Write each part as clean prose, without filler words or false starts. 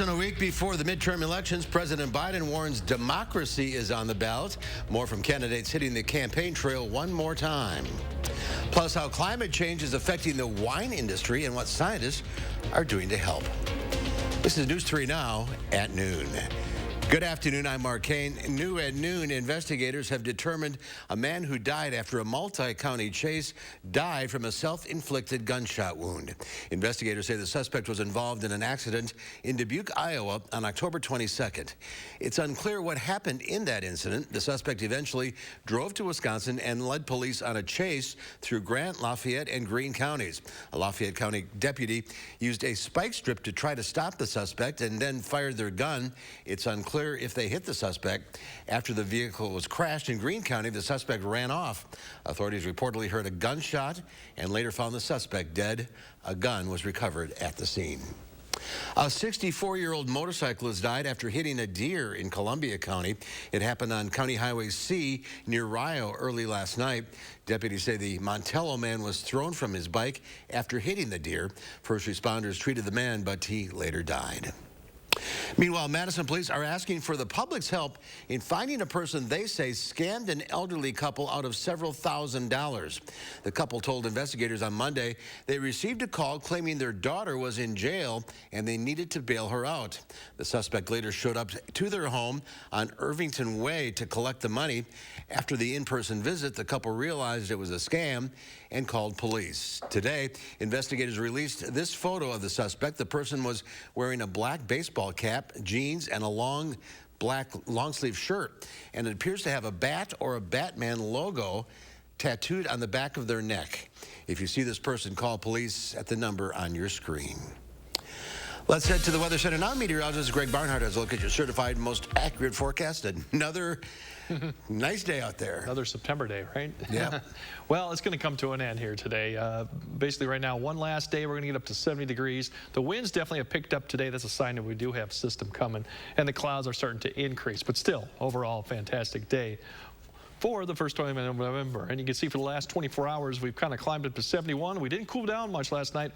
Less than a week before the midterm elections, President Biden warns democracy is on the ballot. More from candidates hitting the campaign trail one more time. Plus, how climate change is affecting the wine industry and what scientists are doing to help. This is News 3 Now at noon. Good afternoon, I'm Mark Kane. New at noon, investigators have determined a man who died after a multi-county chase died from a self-inflicted gunshot wound. Investigators say the suspect was involved in an accident in Dubuque, Iowa on October 22nd. It's unclear what happened in that incident. The suspect eventually drove to Wisconsin and led police on a chase through Grant, Lafayette, and Greene counties. A Lafayette County deputy used a spike strip to try to stop the suspect and then fired their gun. It's unclear if they hit the suspect. After the vehicle was crashed in Greene County, the suspect ran off. Authorities reportedly heard a gunshot and later found the suspect dead. A gun was recovered at the scene. A 64-year-old motorcyclist died after hitting a deer in Columbia County. It happened on County Highway C near Rio early last night. Deputies say the Montello man was thrown from his bike after hitting the deer. First responders treated the man, but he later died. Meanwhile, Madison police are asking for the public's help in finding a person they say scammed an elderly couple out of several $1,000s. The couple told investigators on Monday they received a call claiming their daughter was in jail and they needed to bail her out. The suspect later showed up to their home on Irvington Way to collect the money. After the in-person visit, the couple realized it was a scam and called police. Today, investigators released this photo of the suspect. The person was wearing a black baseball cap, jeans, and a long black long-sleeve shirt, and it appears to have a bat or a Batman logo tattooed on the back of their neck. If you see this person, call police at the number on your screen. Let's head to the Weather Center now. Meteorologist Greg Barnhart has a look at your certified most accurate forecast. Another nice day out there. Another September day, right? Yeah. Well, it's going to come to an end here today. Basically, right now, one last day, we're going to get up to 70 degrees. The winds definitely have picked up today. That's a sign that we do have a system coming, and the clouds are starting to increase. But still, overall, fantastic day for the first 20 minutes of November. And you can see for the last 24 hours, we've kind of climbed up to 71. We didn't cool down much last night,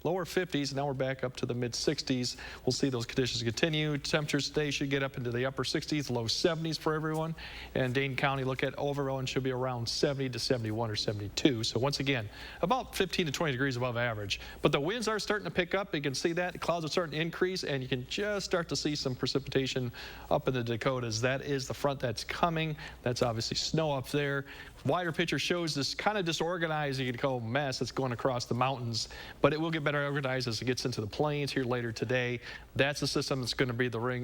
lower 50s. Now we're back up to the mid 60s. We'll see those conditions continue. Temperatures today should get up into the upper 60s, low 70s for everyone. And Dane County, look at overall, and should be around 70 to 71 or 72. So once again, about 15 to 20 degrees above average. But the winds are starting to pick up. You can see that. The clouds are starting to increase, and you can just start to see some precipitation up in the Dakotas. That is the front that's coming. That's obviously snow up there. Wider picture shows this kind of disorganized, you could call mess that's going across the mountains, but it will get better organized as it gets into the plains here later today. That's the system that's going to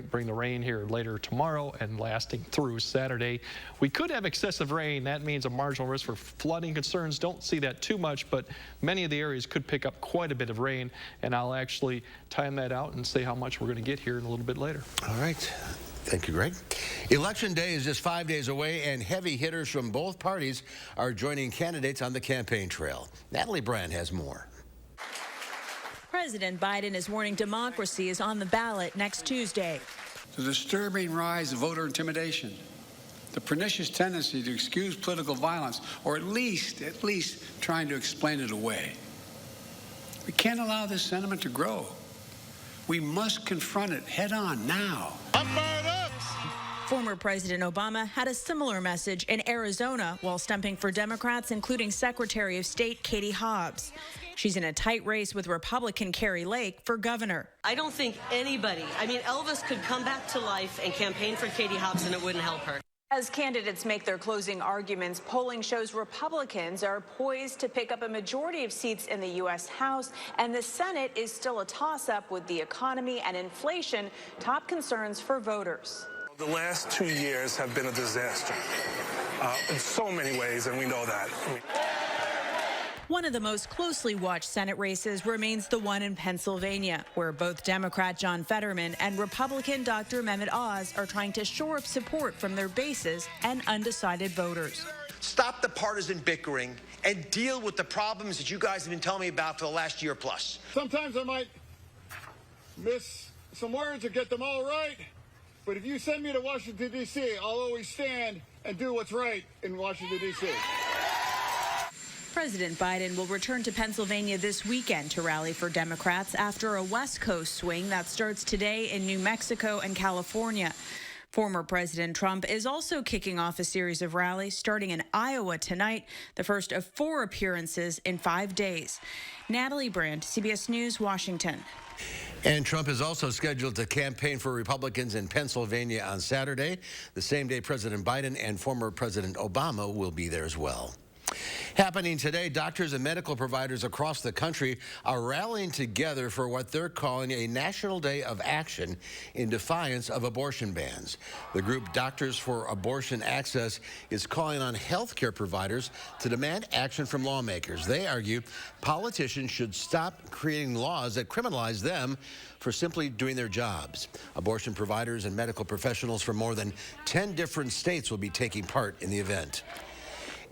bring the rain here later tomorrow and lasting through Saturday. We could have excessive rain. That means a marginal risk for flooding concerns. Don't see that too much, but many of the areas could pick up quite a bit of rain, and I'll actually time that out and say how much we're going to get here in a little bit later. All right. Thank you, Greg. Election day is just 5 days away, and heavy hitters from both parties are joining candidates on the campaign trail. Natalie Brand has more. President Biden is warning democracy is on the ballot next Tuesday. The disturbing rise of voter intimidation, the pernicious tendency to excuse political violence, or at least trying to explain it away. We can't allow this sentiment to grow. We must confront it head on now. I'm fired up! Former President Obama had a similar message in Arizona while stumping for Democrats, including Secretary of State Katie Hobbs. She's in a tight race with Republican Carrie Lake for governor. I don't think anybody, Elvis could come back to life and campaign for Katie Hobbs and it wouldn't help her. As candidates make their closing arguments, polling shows Republicans are poised to pick up a majority of seats in the U.S. House, and the Senate is still a toss-up with the economy and inflation top concerns for voters. The last 2 years have been a disaster in so many ways, and we know that. One of the most closely watched Senate races remains the one in Pennsylvania, where both Democrat John Fetterman and Republican Dr. Mehmet Oz are trying to shore up support from their bases and undecided voters. Stop the partisan bickering and deal with the problems that you guys have been telling me about for the last year plus. Sometimes I might miss some words or get them all right, but if you send me to Washington, D.C., I'll always stand and do what's right in Washington, D.C. President Biden will return to Pennsylvania this weekend to rally for Democrats after a West Coast swing that starts today in New Mexico and California. Former President Trump is also kicking off a series of rallies starting in Iowa tonight, the first of 4 appearances in 5 days. Natalie Brandt, CBS News, Washington. And Trump is also scheduled to campaign for Republicans in Pennsylvania on Saturday, the same day President Biden and former President Obama will be there as well. Happening today, doctors and medical providers across the country are rallying together for what they're calling a national day of action in defiance of abortion bans. The group Doctors for Abortion Access is calling on healthcare providers to demand action from lawmakers. They argue politicians should stop creating laws that criminalize them for simply doing their jobs. Abortion providers and medical professionals from more than 10 different states will be taking part in the event.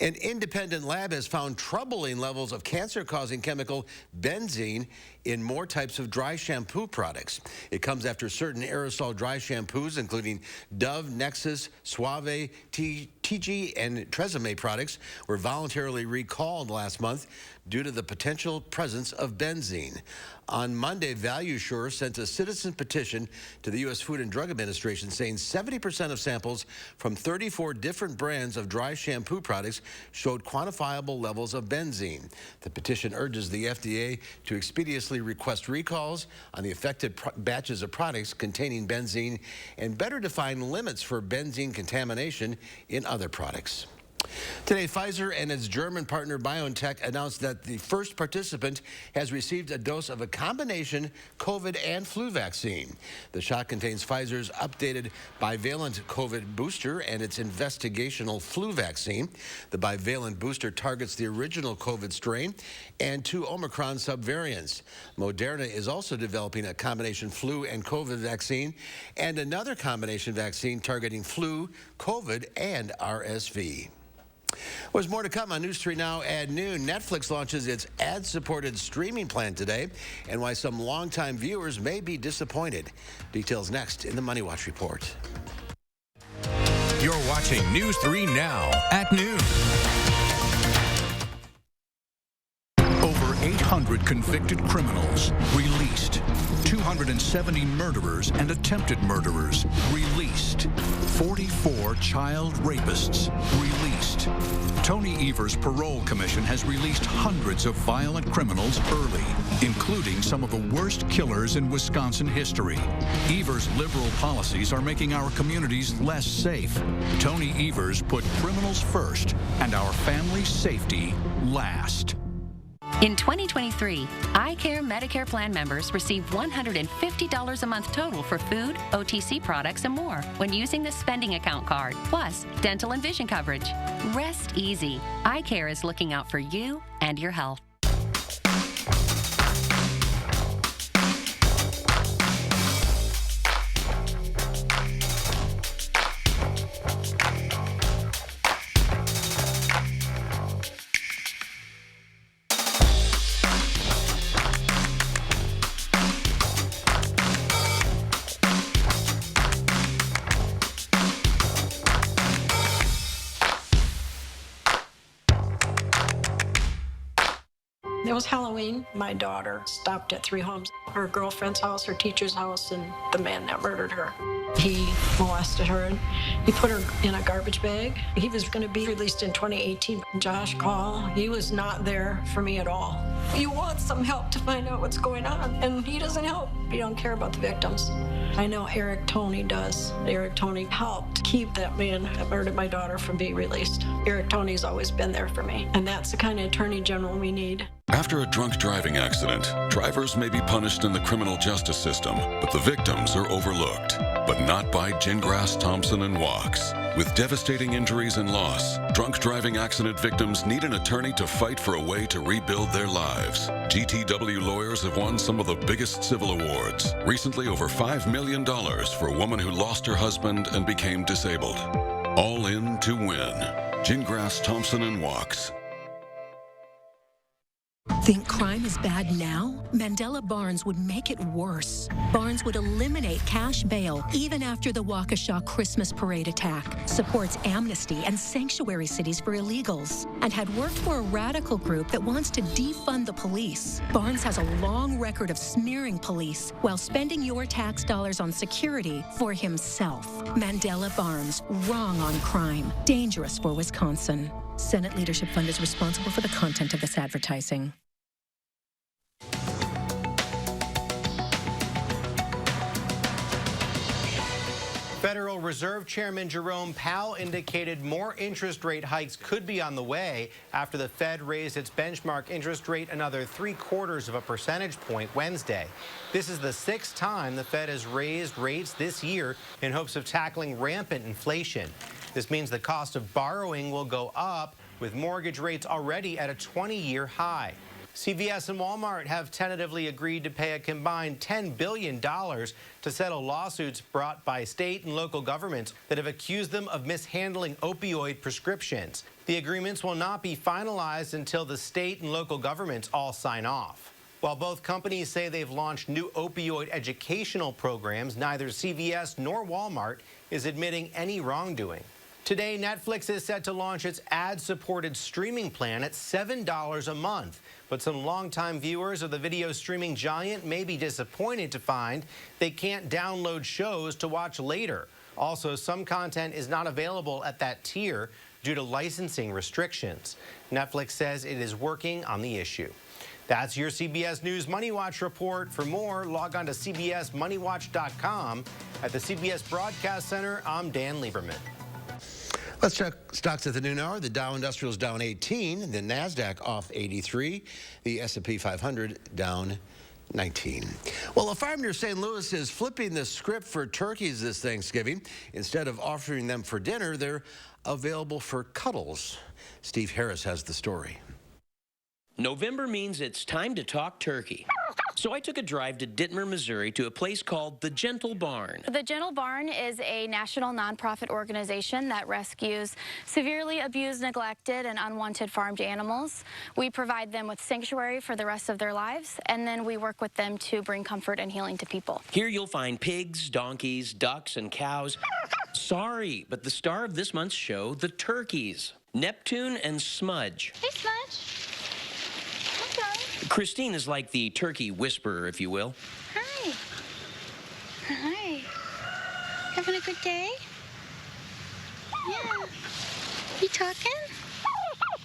An independent lab has found troubling levels of cancer-causing chemical benzene in more types of dry shampoo products. It comes after certain aerosol dry shampoos, including Dove, Nexus, Suave, TG, and Tresemme products, were voluntarily recalled last month due to the potential presence of benzene. On Monday, ValueSure sent a citizen petition to the U.S. Food and Drug Administration saying 70% of samples from 34 different brands of dry shampoo products showed quantifiable levels of benzene. The petition urges the FDA to expeditiously request recalls on the affected batches of products containing benzene and better define limits for benzene contamination in other products. Today, Pfizer and its German partner BioNTech announced that the first participant has received a dose of a combination COVID and flu vaccine. The shot contains Pfizer's updated bivalent COVID booster and its investigational flu vaccine. The bivalent booster targets the original COVID strain and 2 Omicron subvariants. Moderna is also developing a combination flu and COVID vaccine and another combination vaccine targeting flu, COVID, and RSV. There's more to come on News 3 Now at noon. Netflix launches its ad-supported streaming plan today and why some longtime viewers may be disappointed. Details next in the Money Watch Report. You're watching News 3 Now at noon. Over 800 convicted criminals released. 270 murderers and attempted murderers released. 44 child rapists released. Tony Evers' parole commission has released hundreds of violent criminals early, including some of the worst killers in Wisconsin history. Evers' liberal policies are making our communities less safe. Tony Evers put criminals first and our family's safety last. In 2023, iCare Medicare plan members received $150 a month total for food, OTC products, and more when using the spending account card, plus dental and vision coverage. Rest easy. iCare is looking out for you and your health. It was Halloween. My daughter stopped at 3 homes, her girlfriend's house, her teacher's house, and the man that murdered her. He molested her and he put her in a garbage bag. He was going to be released in 2018. Josh Call, he was not there for me at all. He wants some help to find out what's going on, and he doesn't help. He don't care about the victims. I know Eric Toney does. Eric Toney helped keep that man that murdered my daughter from being released. Eric Toney's always been there for me, and that's the kind of attorney general we need. After a drunk driving accident, drivers may be punished in the criminal justice system, but the victims are overlooked. But not by Gingras, Thompson, and Walks. With devastating injuries and loss, drunk driving accident victims need an attorney to fight for a way to rebuild their lives. GTW lawyers have won some of the biggest civil awards. Recently, over $5 million for a woman who lost her husband and became disabled. All in to win. Gingras, Thompson, and Walks. Think crime is bad now? Mandela Barnes would make it worse. Barnes would eliminate cash bail even after the Waukesha Christmas parade attack, supports amnesty and sanctuary cities for illegals, and had worked for a radical group that wants to defund the police. Barnes has a long record of smearing police while spending your tax dollars on security for himself. Mandela Barnes, wrong on crime, dangerous for Wisconsin. Senate Leadership Fund is responsible for the content of this advertising. Federal Reserve Chairman Jerome Powell indicated more interest rate hikes could be on the way after the Fed raised its benchmark interest rate another 0.75 percentage point Wednesday. This is the 6th time the Fed has raised rates this year in hopes of tackling rampant inflation. This means the cost of borrowing will go up, with mortgage rates already at a 20-year high. CVS and Walmart have tentatively agreed to pay a combined $10 billion to settle lawsuits brought by state and local governments that have accused them of mishandling opioid prescriptions. The agreements will not be finalized until the state and local governments all sign off. While both companies say they've launched new opioid educational programs, neither CVS nor Walmart is admitting any wrongdoing. Today, Netflix is set to launch its ad-supported streaming plan at $7 a month. But some longtime viewers of the video streaming giant may be disappointed to find they can't download shows to watch later. Also, some content is not available at that tier due to licensing restrictions. Netflix says it is working on the issue. That's your CBS News Money Watch report. For more, log on to cbsmoneywatch.com. At the CBS Broadcast Center, I'm Dan Lieberman. Let's check stocks at the noon hour. The Dow Industrial is down 18, the NASDAQ off 83, the S&P 500 down 19. Well, a farm near St. Louis is flipping the script for turkeys this Thanksgiving. Instead of offering them for dinner, they're available for cuddles. Steve Harris has the story. November means it's time to talk turkey. So I took a drive to Dittmer, Missouri to a place called the Gentle Barn. The Gentle Barn is a national nonprofit organization that rescues severely abused, neglected, and unwanted farmed animals. We provide them with sanctuary for the rest of their lives, and then we work with them to bring comfort and healing to people. Here you'll find pigs, donkeys, ducks, and cows. Sorry, but the star of this month's show, the turkeys, Neptune and Smudge. Hey, Smudge. Christine is like the turkey whisperer, if you will. Hi. Hi. Having a good day? Yeah. You talking?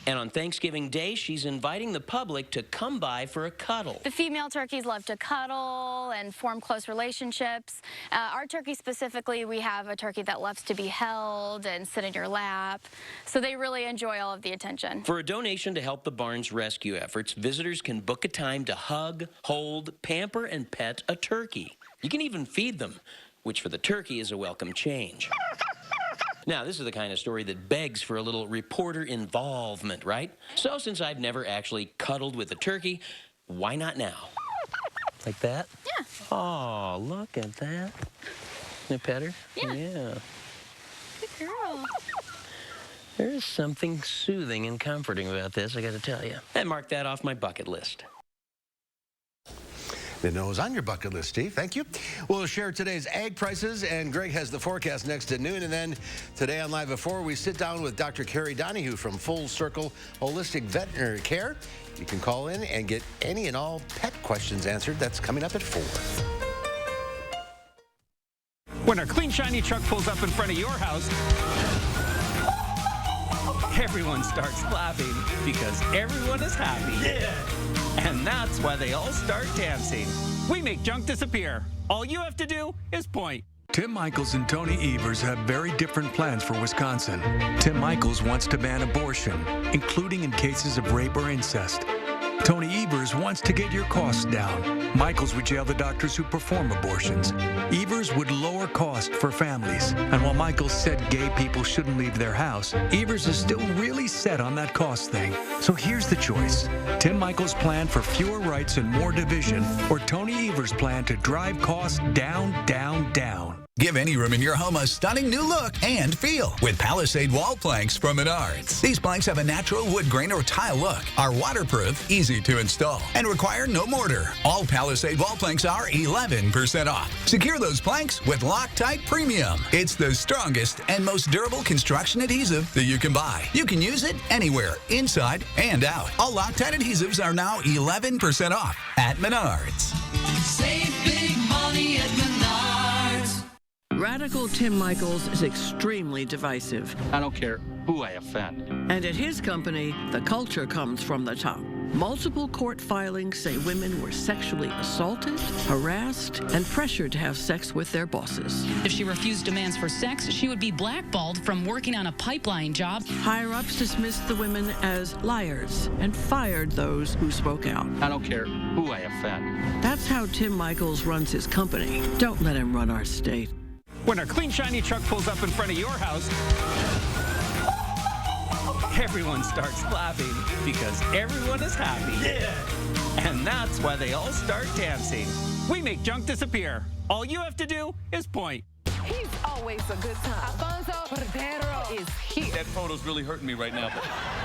And on Thanksgiving Day, she's inviting the public to come by for a cuddle. The female turkeys love to cuddle and form close relationships. Our turkey specifically, we have a turkey that loves to be held and sit in your lap. So they really enjoy all of the attention. For a donation to help the barn's rescue efforts, visitors can book a time to hug, hold, pamper, and pet a turkey. You can even feed them, which for the turkey is a welcome change. Now, this is the kind of story that begs for a little reporter involvement, right? So since I've never actually cuddled with a turkey, why not now? Like that? Yeah. Oh, look at that. Can I pet her? Yeah. Yeah. Good girl. There's something soothing and comforting about this, I gotta tell you. And mark that off my bucket list. Didn't know it was on your bucket list, Steve. Thank you. We'll share today's egg prices, and Greg has the forecast next at noon. And then today on Live at 4, we sit down with Dr. Carrie Donahue from Full Circle Holistic Veterinary Care. You can call in and get any and all pet questions answered. That's coming up at 4. When our clean, shiny truck pulls up in front of your house, everyone starts clapping because everyone is happy. Yeah. And that's why they all start dancing. We make junk disappear. All you have to do is point. Tim Michaels and Tony Evers have very different plans for Wisconsin. Tim Michaels wants to ban abortion, including in cases of rape or incest. Tony Evers wants to get your costs down. Michaels would jail the doctors who perform abortions. Evers would lower cost for families. And while Michaels said gay people shouldn't leave their house, Evers is still really set on that cost thing. So here's the choice. Tim Michaels' plan for fewer rights and more division, or Tony Evers' plan to drive costs down, down, down. Give any room in your home a stunning new look and feel with Palisade wall planks from Menards. These planks have a natural wood grain or tile look, are waterproof, easy to install, and require no mortar. All Palisade wall planks are 11% off. Secure those planks with Loctite Premium. It's the strongest and most durable construction adhesive that you can buy. You can use it anywhere, inside and out. All Loctite adhesives are now 11% off at Menards. Save big money at Menards. Radical Tim Michaels is extremely divisive. I don't care who I offend. And at his company, the culture comes from the top. Multiple court filings say women were sexually assaulted, harassed, and pressured to have sex with their bosses. If she refused demands for sex, she would be blackballed from working on a pipeline job. Higher-ups dismissed the women as liars and fired those who spoke out. I don't care who I offend. That's how Tim Michaels runs his company. Don't let him run our state. When a clean, shiny truck pulls up in front of your house, everyone starts clapping because everyone is happy. Yeah! And that's why they all start dancing. We make junk disappear. All you have to do is point. He's always a good time. Alfonso Cordero is here. That photo's really hurting me right now.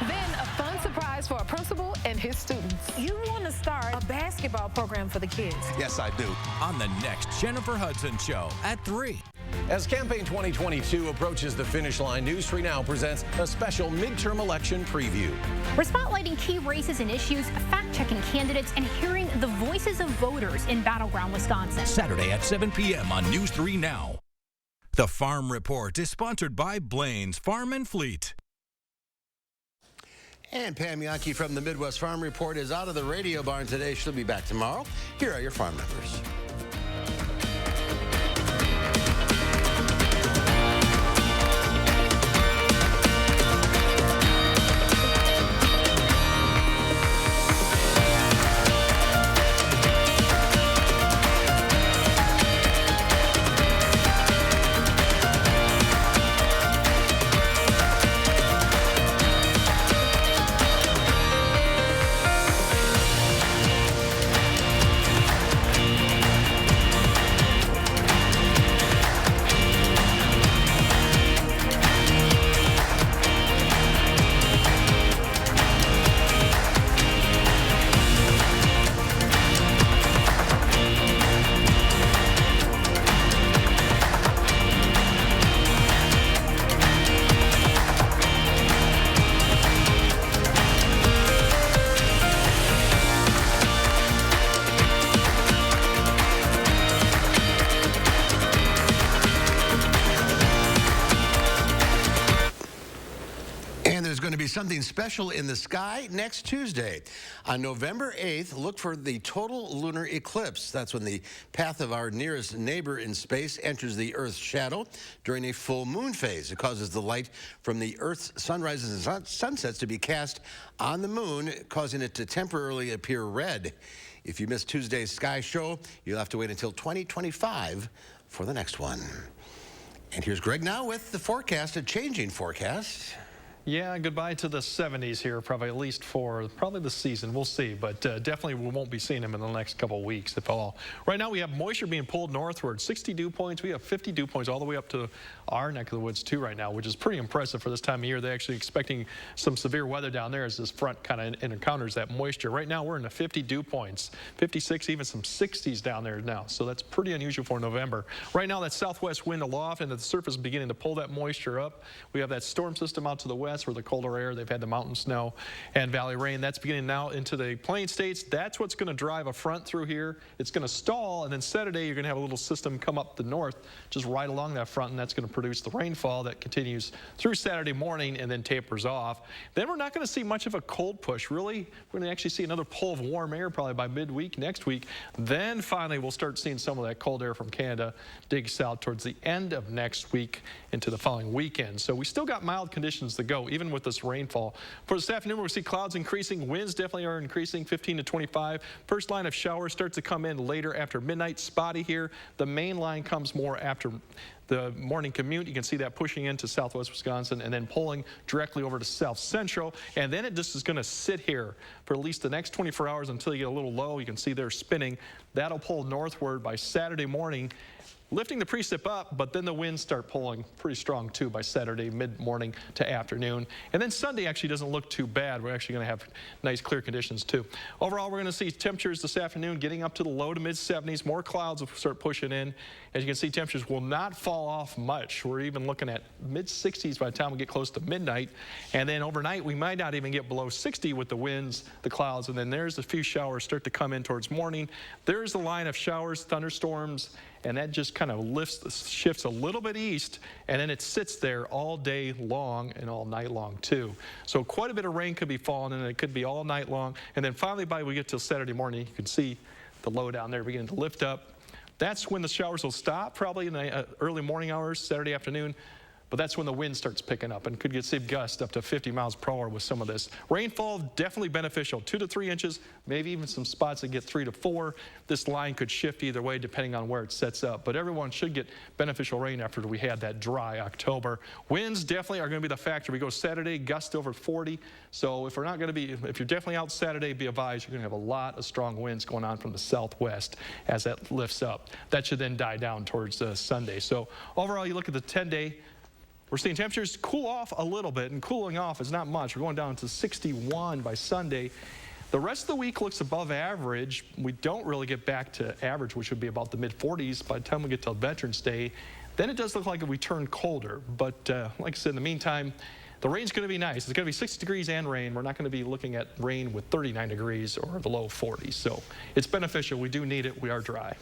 Then a fun surprise for a principal and his students. You want to start a basketball program for the kids. Yes, I do. On the next Jennifer Hudson Show at 3. As Campaign 2022 approaches the finish line, News 3 Now presents a special midterm election preview. We're spotlighting key races and issues, fact-checking candidates, and hearing the voices of voters in battleground Wisconsin. Saturday at 7 p.m. on News 3 Now. The Farm Report is sponsored by Blaine's Farm and Fleet. And Pam Yankee from the Midwest Farm Report is out of the radio barn today. She'll be back tomorrow. Here are your farm numbers. Going to be something special in the sky next Tuesday. On November 8th, look for the total lunar eclipse. That's when the path of our nearest neighbor in space enters the Earth's shadow during a full moon phase. It causes the light from the Earth's sunrises and sunsets to be cast on the moon, causing it to temporarily appear red. If you miss Tuesday's sky show, you'll have to wait until 2025 for the next one. And here's Greg now with the forecast, a changing forecast. Yeah, goodbye to the 70s here, probably at least for probably the season. We'll see, but definitely we won't be seeing them in the next couple of weeks, if all. Right now we have moisture being pulled northward, 60 dew points. We have 50 dew points all the way up to our neck of the woods too right now, which is pretty impressive for this time of year. They're actually expecting some severe weather down there as this front kind of encounters that moisture. Right now we're in the 50 dew points, 56, even some 60s down there now. So that's pretty unusual for November. Right now that southwest wind aloft and the surface is beginning to pull that moisture up. We have that storm system out to the west where the colder air, they've had the mountain snow and valley rain. That's beginning now into the plain states. That's what's going to drive a front through here. It's going to stall, and then Saturday you're going to have a little system come up the north just right along that front, and that's going to produce the rainfall that continues through Saturday morning and then tapers off. Then we're not going to see much of a cold push, really. We're going to actually see another pull of warm air probably by midweek next week. Then finally we'll start seeing some of that cold air from Canada dig south towards the end of next week into the following weekend. So we still got mild conditions to go, even with this rainfall. For this afternoon, we'll see clouds increasing. Winds definitely are increasing, 15 to 25. First line of showers starts to come in later after midnight. Spotty here. The main line comes more after the morning commute. You can see that pushing into southwest Wisconsin and then pulling directly over to south central. And then it just is going to sit here for at least the next 24 hours until you get a little low. You can see they're spinning. That'll pull northward by Saturday morning. lifting the precip up, but then the winds start pulling pretty strong too by Saturday mid-morning to afternoon. And then Sunday actually doesn't look too bad. We're actually going to have nice clear conditions too. Overall, we're going to see temperatures this afternoon getting up to the low to mid-70s. More clouds will start pushing in. As you can see, temperatures will not fall off much. We're even looking at mid-60s by the time we get close to midnight. And then overnight, we might not even get below 60 with the winds, the clouds, and then there's a few showers start to come in towards morning. There's the line of showers, thunderstorms, and that just kind of shifts a little bit east, and then it sits there all day long and all night long too. So quite a bit of rain could be falling, and it could be all night long. And then finally, by we get till Saturday morning, you can see the low down there beginning to lift up. That's when the showers will stop, probably in the early morning hours, Saturday afternoon. But that's when the wind starts picking up and could get see gusts up to 50 miles per hour with some of this. Rainfall, definitely beneficial, 2 to 3 inches, maybe even some spots that get 3 to 4. This line could shift either way depending on where it sets up. But everyone should get beneficial rain after we had that dry October. Winds definitely are going to be the factor. We go Saturday, gust over 40. So if you're definitely out Saturday, be advised, you're going to have a lot of strong winds going on from the southwest as that lifts up. That should then die down towards Sunday. So overall, you look at the 10-day, we're seeing temperatures cool off a little bit, and cooling off is not much. We're going down to 61 by Sunday. The rest of the week looks above average. We don't really get back to average, which would be about the mid-40s by the time we get to Veterans Day. Then it does look like we turn colder. But like I said, in the meantime, the rain's going to be nice. It's going to be 60 degrees and rain. We're not going to be looking at rain with 39 degrees or the low 40s. So it's beneficial. We do need it. We are dry.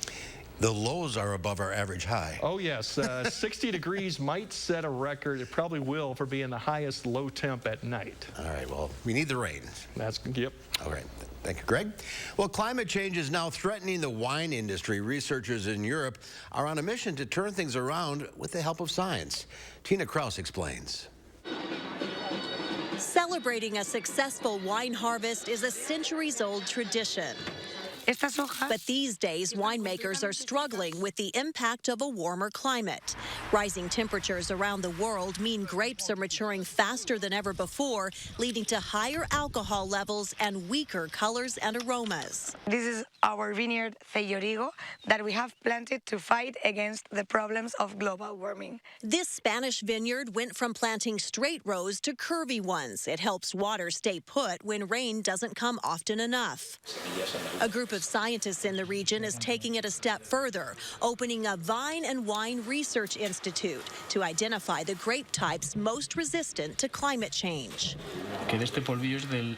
The lows are above our average high. Oh, yes. 60 degrees might set a record. It probably will for being the highest low temp at night. All right, well, we need the rain. Yep. All right. Thank you, Greg. Well, climate change is now threatening the wine industry. Researchers in Europe are on a mission to turn things around with the help of science. Tina Kraus explains. Celebrating a successful wine harvest is a centuries-old tradition. But these days, winemakers are struggling with the impact of a warmer climate. Rising temperatures around the world mean grapes are maturing faster than ever before, leading to higher alcohol levels and weaker colors and aromas. This is our vineyard, Feyorigo, that we have planted to fight against the problems of global warming. This Spanish vineyard went from planting straight rows to curvy ones. It helps water stay put when rain doesn't come often enough. A group of scientists in the region is taking it a step further, opening a vine and wine research institute to identify the grape types most resistant to climate change.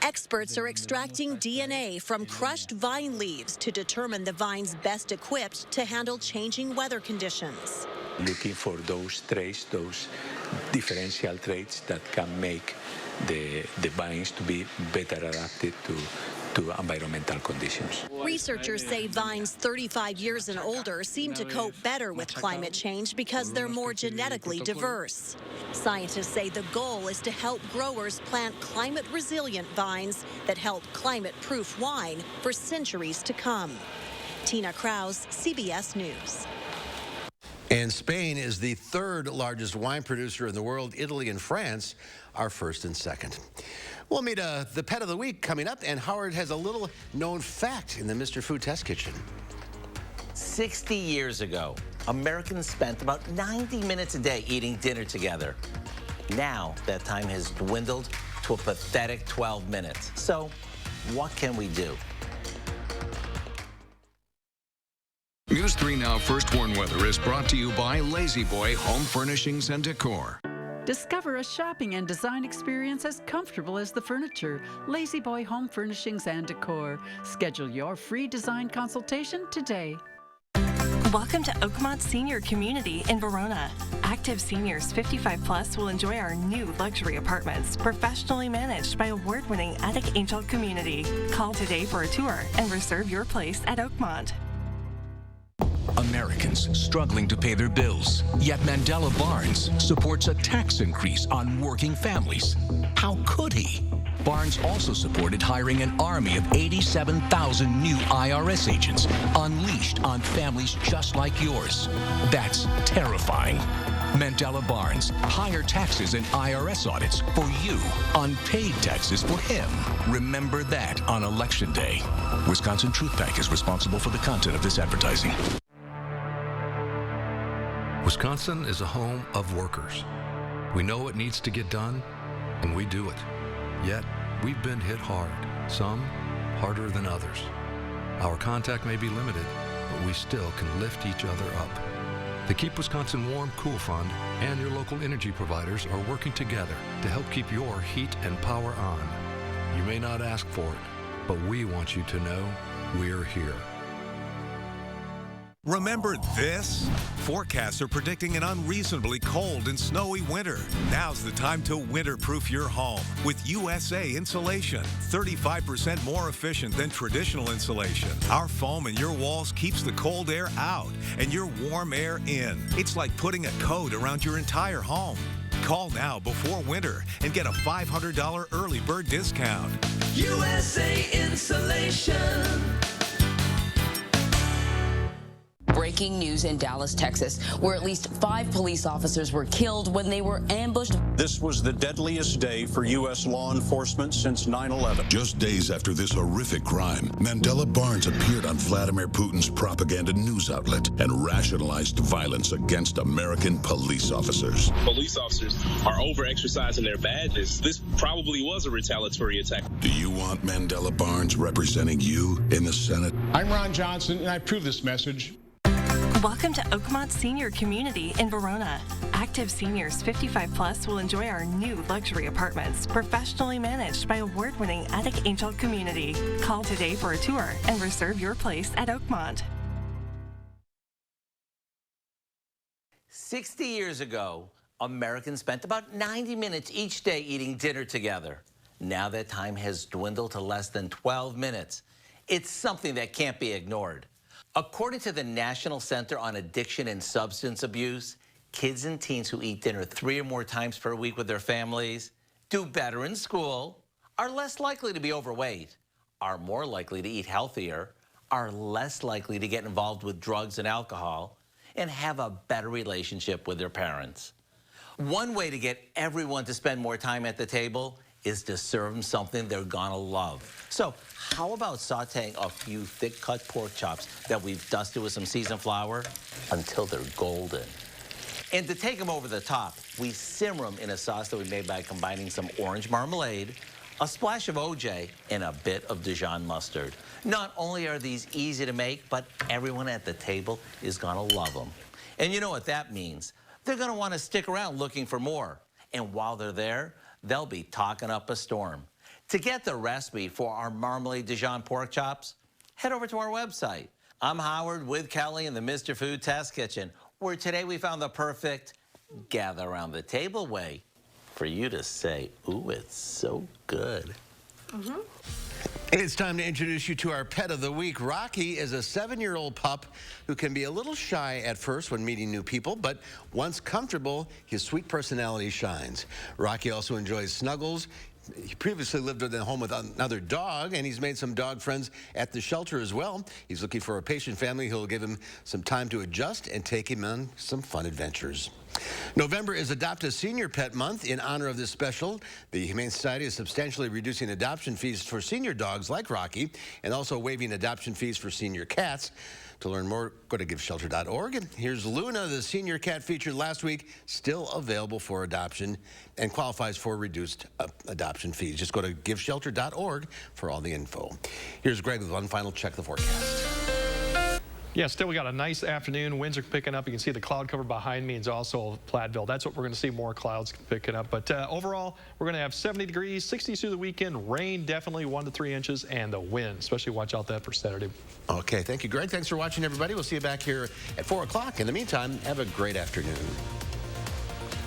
Experts are extracting DNA from crushed vine leaves to determine the vines best equipped to handle changing weather conditions. Looking for those traits, those differential traits that can make the vines to be better adapted to environmental conditions. Researchers say vines 35 years and older seem to cope better with climate change because they're more genetically diverse. Scientists say the goal is to help growers plant climate-resilient vines that help climate-proof wine for centuries to come. Tina Kraus, CBS News. And Spain is the third largest wine producer in the world. Italy and France are first and second. We'll meet the pet of the week coming up, and Howard has a little known fact in the Mr. Food Test Kitchen. 60 years ago, Americans spent about 90 minutes a day eating dinner together. Now, that time has dwindled to a pathetic 12 minutes. So, what can we do? News 3 Now First Warn Weather is brought to you by Lazy Boy Home Furnishings and Decor. Discover a shopping and design experience as comfortable as the furniture. Lazy Boy Home Furnishings and Decor. Schedule your free design consultation today. Welcome to Oakmont Senior Community in Verona. Active seniors 55 plus will enjoy our new luxury apartments, professionally managed by award-winning Attic Angel Community. Call today for a tour and reserve your place at Oakmont. Americans struggling to pay their bills. Yet Mandela Barnes supports a tax increase on working families. How could he? Barnes also supported hiring an army of 87,000 new IRS agents unleashed on families just like yours. That's terrifying. Mandela Barnes, higher taxes and IRS audits for you, unpaid taxes for him. Remember that on Election Day. Wisconsin Truth Bank is responsible for the content of this advertising. Wisconsin is a home of workers. We know what needs to get done, and we do it. Yet, we've been hit hard, some harder than others. Our contact may be limited, but we still can lift each other up. The Keep Wisconsin Warm Cool Fund and your local energy providers are working together to help keep your heat and power on. You may not ask for it, but we want you to know we're here. Remember this? Forecasts are predicting an unreasonably cold and snowy winter. Now's the time to winterproof your home with USA Insulation. 35% more efficient than traditional insulation. Our foam in your walls keeps the cold air out and your warm air in. It's like putting a coat around your entire home. Call now before winter and get a $500 early bird discount. USA Insulation. Breaking news in Dallas, Texas, where at least 5 police officers were killed when they were ambushed. This was the deadliest day for U.S. law enforcement since 9/11. Just days after this horrific crime, Mandela Barnes appeared on Vladimir Putin's propaganda news outlet and rationalized violence against American police officers. Police officers are over-exercising their badges. This probably was a retaliatory attack. Do you want Mandela Barnes representing you in the Senate? I'm Ron Johnson, and I approve this message. Welcome to Oakmont Senior Community in Verona. Active seniors 55 plus will enjoy our new luxury apartments, professionally managed by award-winning Attic Angel Community. Call today for a tour and reserve your place at Oakmont. 60 years ago, Americans spent about 90 minutes each day eating dinner together. Now that time has dwindled to less than 12 minutes. It's something that can't be ignored. According to the National Center on Addiction and Substance Abuse, kids and teens who eat dinner 3 or more times per week with their families do better in school, are less likely to be overweight, are more likely to eat healthier, are less likely to get involved with drugs and alcohol, and have a better relationship with their parents. One way to get everyone to spend more time at the table is to serve them something they're gonna love. So how about sauteing a few thick-cut pork chops that we've dusted with some seasoned flour until they're golden? And to take them over the top, we simmer them in a sauce that we made by combining some orange marmalade, a splash of OJ, and a bit of Dijon mustard. Not only are these easy to make, but everyone at the table is gonna love them. And you know what that means. They're gonna wanna stick around looking for more. And while they're there, they'll be talking up a storm. To get the recipe for our marmalade Dijon pork chops, head over to our website. I'm Howard with Kelly in the Mr. Food Test Kitchen, where today we found the perfect gather around the table way for you to say, ooh, it's so good. It's time to introduce you to our pet of the week. Rocky is a 7-year-old pup who can be a little shy at first when meeting new people, but once comfortable, his sweet personality shines. Rocky also enjoys snuggles. He previously lived in a home with another dog, and he's made some dog friends at the shelter as well. He's looking for a patient family who'll give him some time to adjust and take him on some fun adventures. November is Adopt a Senior Pet Month. In honor of this special, the Humane Society is substantially reducing adoption fees for senior dogs like Rocky and also waiving adoption fees for senior cats. To learn more, go to giveshelter.org. And here's Luna, the senior cat featured last week, still available for adoption and qualifies for reduced adoption fees. Just go to giveshelter.org for all the info. Here's Greg with one final check of the forecast. Yeah, still we got a nice afternoon. Winds are picking up. You can see the cloud cover behind me is also Platteville. That's what we're going to see, more clouds picking up. But overall, we're going to have 70 degrees, 60s through the weekend. Rain definitely 1 to 3 inches, and the wind, especially watch out that for Saturday. Okay, thank you, Greg. Thanks for watching, everybody. We'll see you back here at 4 o'clock. In the meantime, have a great afternoon.